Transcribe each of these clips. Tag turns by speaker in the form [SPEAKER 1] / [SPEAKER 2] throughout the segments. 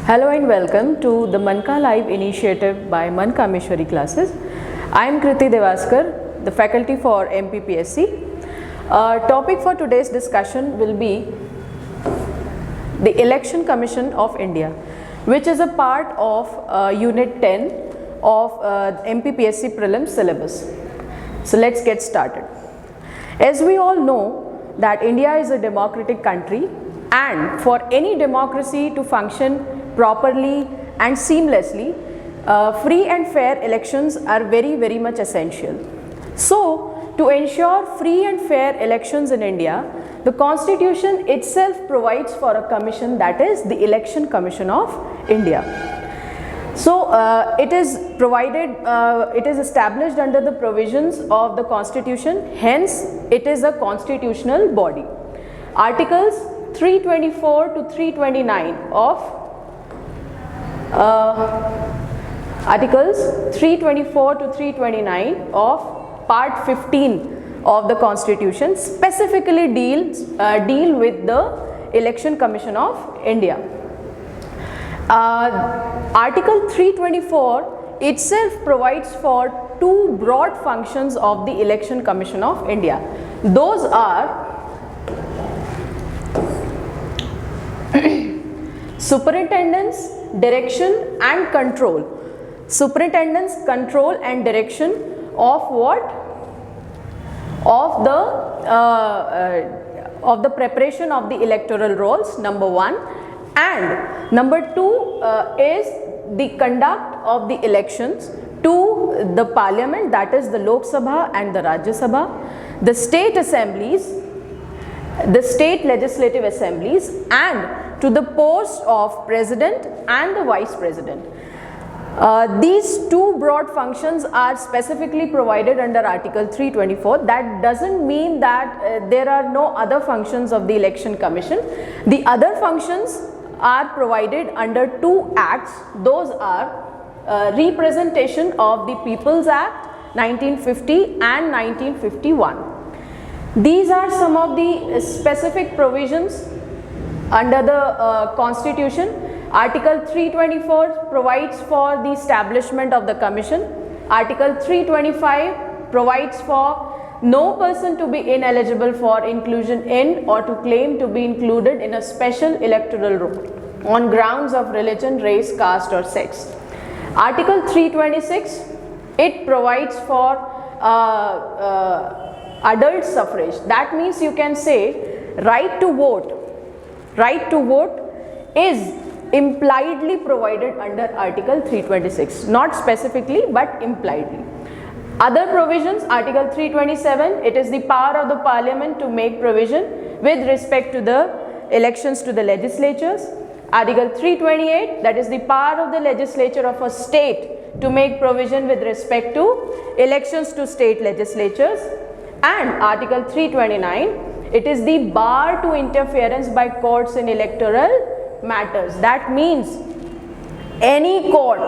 [SPEAKER 1] Hello and welcome to the Manka Live initiative by Manka Mishwari classes. I am Kriti Devaskar, the faculty for MPPSC. Topic for today's discussion will be the Election Commission of India, which is a part of Unit 10 of MPPSC prelims syllabus. So let's get started. As we all know that India is a democratic country, and for any democracy to function properly and seamlessly, free and fair elections are very much essential. So, to ensure free and fair elections in India, the Constitution itself provides for a commission, that is the Election Commission of India. So, it is provided, it is established under the provisions of the Constitution, hence it is a constitutional body. Articles 324 to 329 of Articles 324 to 329 of Part 15 of the Constitution specifically deal with the Election Commission of India. Article 324 itself provides for two broad functions of the Election Commission of India. Those are superintendence, direction and control. Superintendence, control and direction of what? Of the preparation of the electoral rolls, number one, and number two is the conduct of the elections to the parliament, that is the Lok Sabha and the Rajya Sabha, the state assemblies, the state legislative assemblies, and to the post of president and the vice president. These two broad functions are specifically provided under Article 324. That doesn't mean that there are no other functions of the Election Commission. The other functions are provided under two acts. Those are Representation of the People's Act 1950 and 1951. These are some of the specific provisions under the Constitution. Article 324 provides for the establishment of the Commission. Article 325 provides for no person to be ineligible for inclusion in or to claim to be included in a special electoral roll on grounds of religion, race, caste or sex. Article 326, it provides for adult suffrage. That means you can say right to vote. Right to vote is impliedly provided under Article 326, not specifically but impliedly. Other provisions, Article 327, it is the power of the Parliament to make provision with respect to the elections to the legislatures. Article 328, that is the power of the legislature of a state to make provision with respect to elections to state legislatures. And Article 329, it is the bar to interference by courts in electoral matters. That means any court,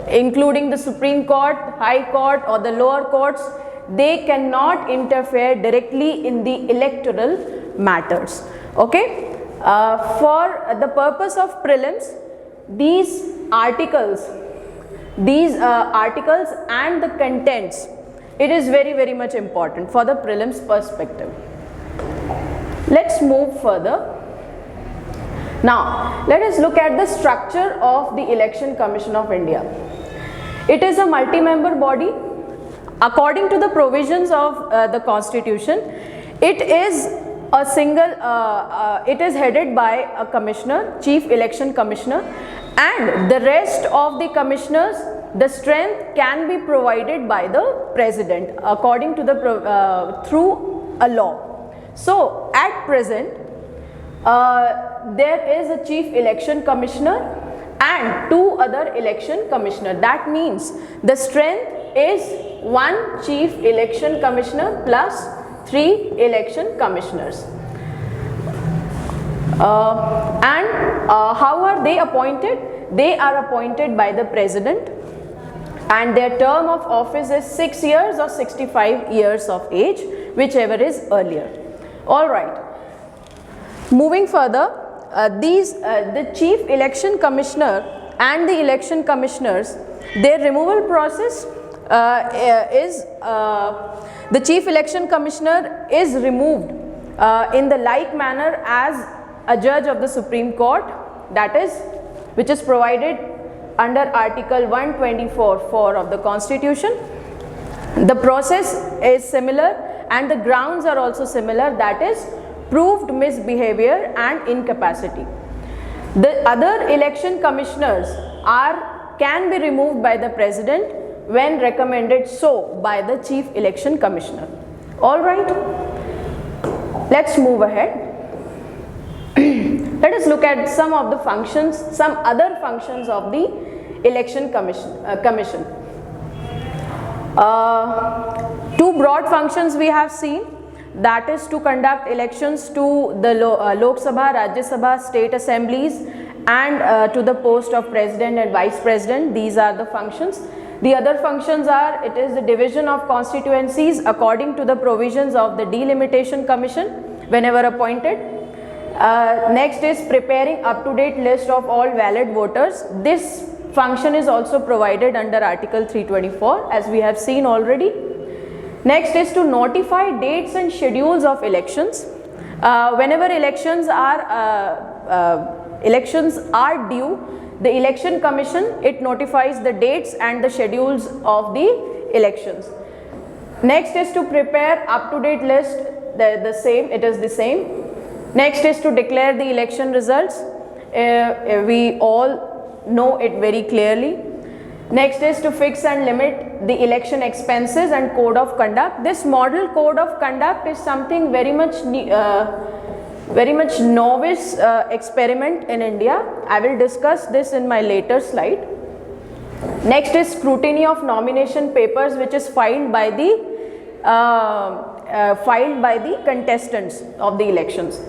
[SPEAKER 1] including the Supreme Court, High Court or the lower courts, they cannot interfere directly in the electoral matters. Okay? For the purpose of prelims, these articles and the contents, it is very much important for the prelims perspective. Let's move further. Now, let us look at the structure of the Election Commission of India. It is a multi-member body. According to the provisions of the Constitution, it is a single, it is headed by a commissioner, Chief Election Commissioner, and the rest of the commissioners, the strength can be provided by the President according to the through a law. So, at present, there is a Chief Election Commissioner and two other Election Commissioner. That means the strength is one Chief Election Commissioner plus 3 Election Commissioners. How are they appointed? They are appointed by the President, and their term of office is 6 years or 65 years of age, whichever is earlier. Alright. Moving further, the Chief Election Commissioner and the election commissioners, their removal process is the Chief Election Commissioner is removed in the like manner as a judge of the Supreme Court, that is, which is provided under Article 124(4) of the Constitution. The process is similar and the grounds are also similar, that is, proved misbehavior and incapacity. The other election commissioners can be removed by the President when recommended so by the Chief Election Commissioner. All right, let's move ahead. Let us look at some of the functions, some other functions of the Election Commission. Two broad functions we have seen, that is to conduct elections to the Lok Sabha, Rajya Sabha, state assemblies and to the post of President and Vice President. These are the functions. The other functions are, it is the division of constituencies according to the provisions of the Delimitation Commission whenever appointed. Next is preparing up-to-date list of all valid voters. This function is also provided under Article 324 as we have seen already. Next is to notify dates and schedules of elections. Whenever elections are due, the Election Commission, it notifies the dates and the schedules of the elections. Next is to prepare up-to-date list, it is the same. Next is to declare the election results. We all know it very clearly. Next is to fix and limit the election expenses and code of conduct. This model code of conduct is something very much novice experiment in India. I will discuss this in my later slide. Next is scrutiny of nomination papers, which is filed by the contestants of the elections.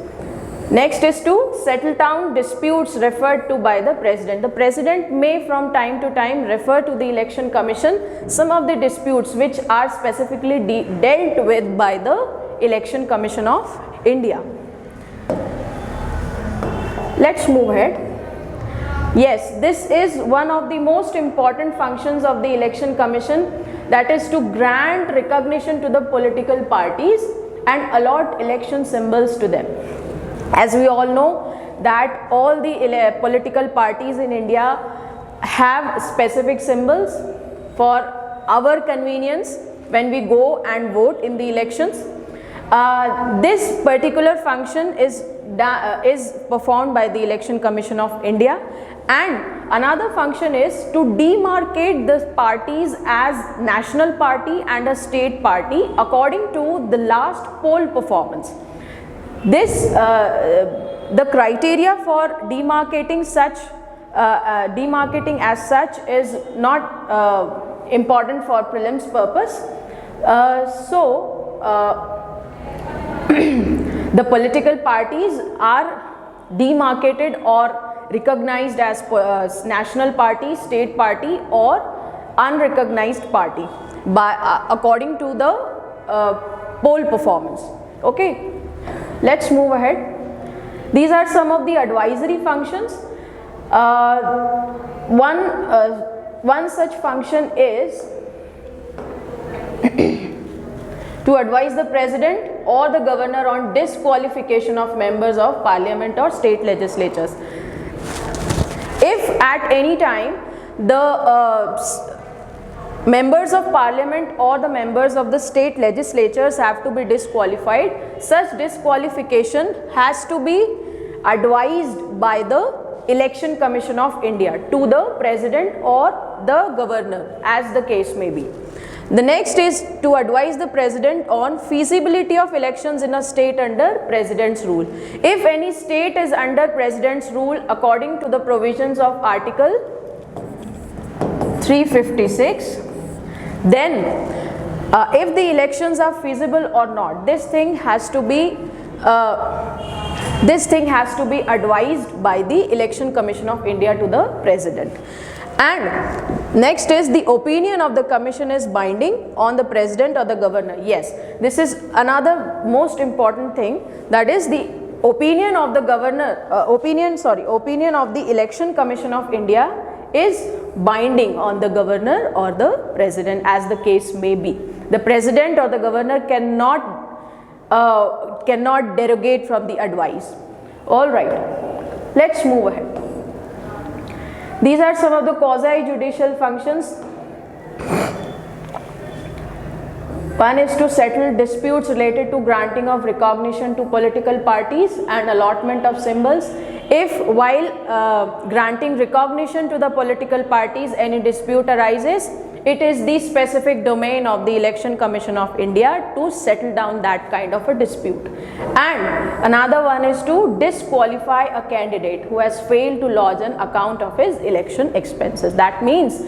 [SPEAKER 1] Next is to settle down disputes referred to by the President. The President may from time to time refer to the Election Commission some of the disputes which are specifically dealt with by the Election Commission of India. Let's move ahead. Yes, this is one of the most important functions of the Election Commission, that is to grant recognition to the political parties and allot election symbols to them. As we all know that all the political parties in India have specific symbols for our convenience when we go and vote in the elections. This particular function is performed by the Election Commission of India, and another function is to demarcate the parties as national party and a state party according to the last poll performance. This the criteria for demarcating as such is not important for prelims purpose. The political parties are demarcated or recognized as national party, state party or unrecognized party by according to the poll performance. Okay. Let's move ahead. These are some of the advisory functions. One such function is to advise the President or the Governor on disqualification of members of Parliament or state legislatures. If at any time the members of Parliament or the members of the state legislatures have to be disqualified, such disqualification has to be advised by the Election Commission of India to the President or the Governor, as the case may be. The next is to advise the President on feasibility of elections in a state under President's rule. If any state is under President's rule according to the provisions of Article 356, then if the elections are feasible or not, this thing has to be advised by the Election Commission of India to the President. And next is the opinion of the Commission is binding on the President or the Governor. Yes, this is another most important thing, that is the opinion of the opinion of the Election Commission of India is binding on the governor or the president, as the case may be. The president or the governor cannot derogate from the advice. All right, let's move ahead. These are some of the quasi-judicial functions. One is to settle disputes related to granting of recognition to political parties and allotment of symbols. If while granting recognition to the political parties any dispute arises, it is the specific domain of the Election Commission of India to settle down that kind of a dispute. And another one is to disqualify a candidate who has failed to lodge an account of his election expenses. That means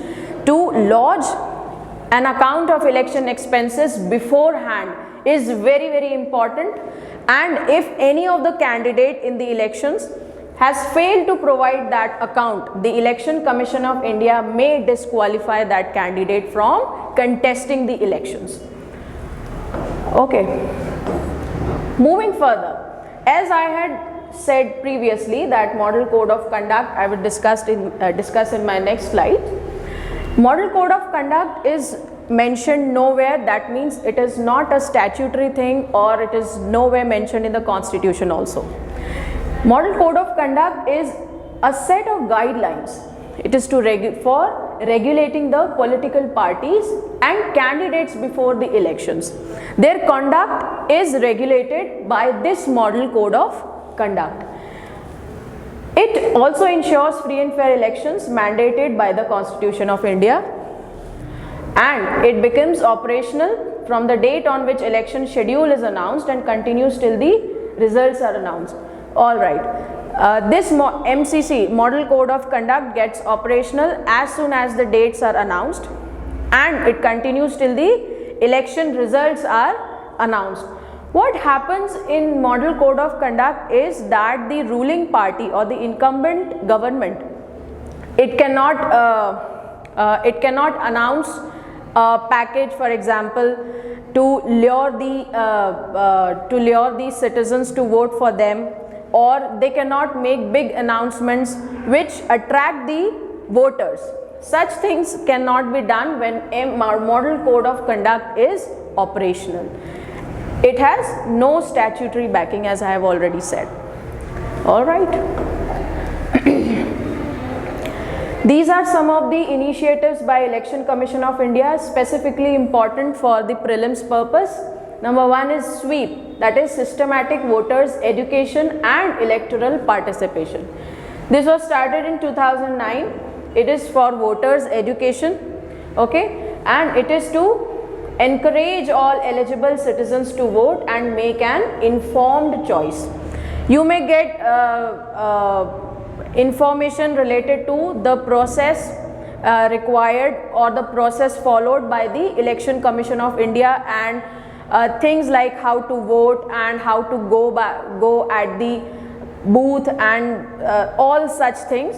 [SPEAKER 1] to lodge an account of election expenses beforehand is very, very important, and if any of the candidate in the elections has failed to provide that account, the Election Commission of India may disqualify that candidate from contesting the elections. Okay, moving further, as I had said previously that Model Code of Conduct I will discuss in my next slide. Model Code of Conduct is mentioned nowhere. That means it is not a statutory thing, or it is nowhere mentioned in the Constitution also. Model Code of Conduct is a set of guidelines. It is for regulating the political parties and candidates before the elections. Their conduct is regulated by this Model Code of Conduct. It also ensures free and fair elections mandated by the Constitution of India, and it becomes operational from the date on which election schedule is announced and continues till the results are announced. All right, this MCC, Model Code of Conduct, gets operational as soon as the dates are announced, and it continues till the election results are announced. What happens in Model Code of Conduct is that the ruling party or the incumbent government, it cannot announce a package, for example, to lure the citizens to vote for them, or they cannot make big announcements which attract the voters. Such things cannot be done when a Model Code of Conduct is operational. It has no statutory backing, as I have already said. All right. These are some of the initiatives by Election Commission of India specifically important for the prelims purpose. Number one is SWEEP, that is Systematic Voters Education and Electoral Participation. This was started in 2009. It is for voters education, okay, and it is to encourage all eligible citizens to vote and make an informed choice. You may get information related to the process required or the process followed by the Election Commission of India, and things like how to vote and how to go at the booth and all such things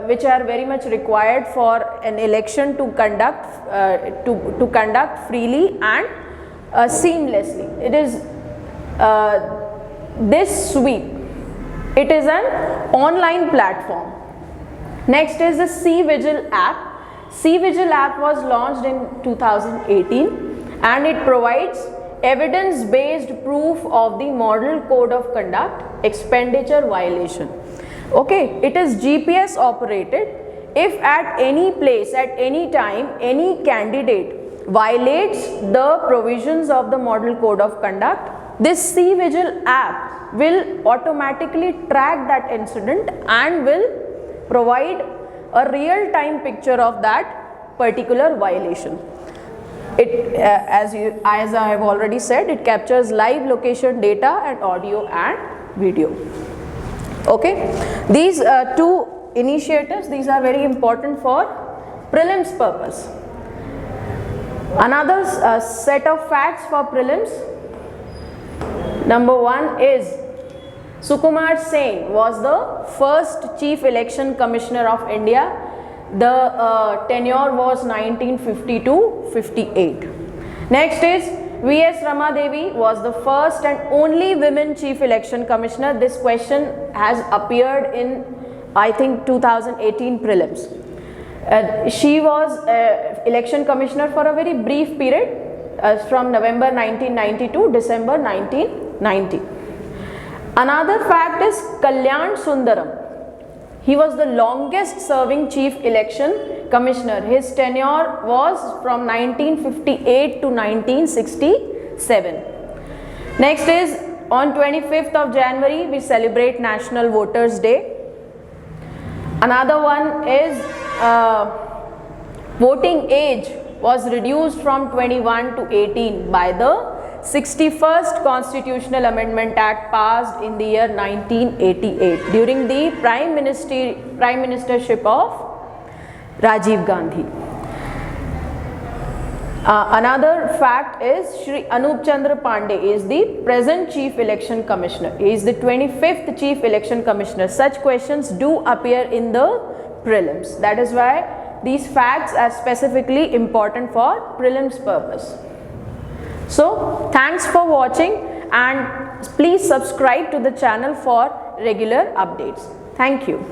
[SPEAKER 1] which are very much required for an election to conduct freely and seamlessly. It is this SWEEP. It is an online platform. Next is the C-Vigil app. C-Vigil app was launched in 2018 and it provides evidence-based proof of the Model Code of Conduct expenditure violation. Okay, it is GPS operated. If at any place, at any time, any candidate violates the provisions of the Model Code of Conduct, this C-Vigil app will automatically track that incident and will provide a real-time picture of that particular violation. It, as I have already said, it captures live location data and audio and video. Okay, these two initiatives, these are very important for prelims purpose. Another set of facts for prelims. Number one is Sukumar Sen was the first Chief Election Commissioner of India. The tenure was 1950 to 58. Next is V.S. Ramadevi was the first and only women Chief Election Commissioner. This question has appeared in, I think, 2018 prelims. She was Election Commissioner for a very brief period, from November 1990 to December 1990. Another fact is Kalyan Sundaram. He was the longest serving Chief Election Commissioner. His tenure was from 1958 to 1967. Next is on 25th of January we celebrate National Voters Day. Another one is voting age was reduced from 21 to 18 by the 61st Constitutional Amendment Act passed in the year 1988 during the Prime Ministership of Rajiv Gandhi. Another fact is Shri Anup Chandra Pandey is the present Chief Election Commissioner. He is the 25th Chief Election Commissioner. Such questions do appear in the prelims. That is why these facts are specifically important for prelims purpose. So, thanks for watching and please subscribe to the channel for regular updates. Thank you.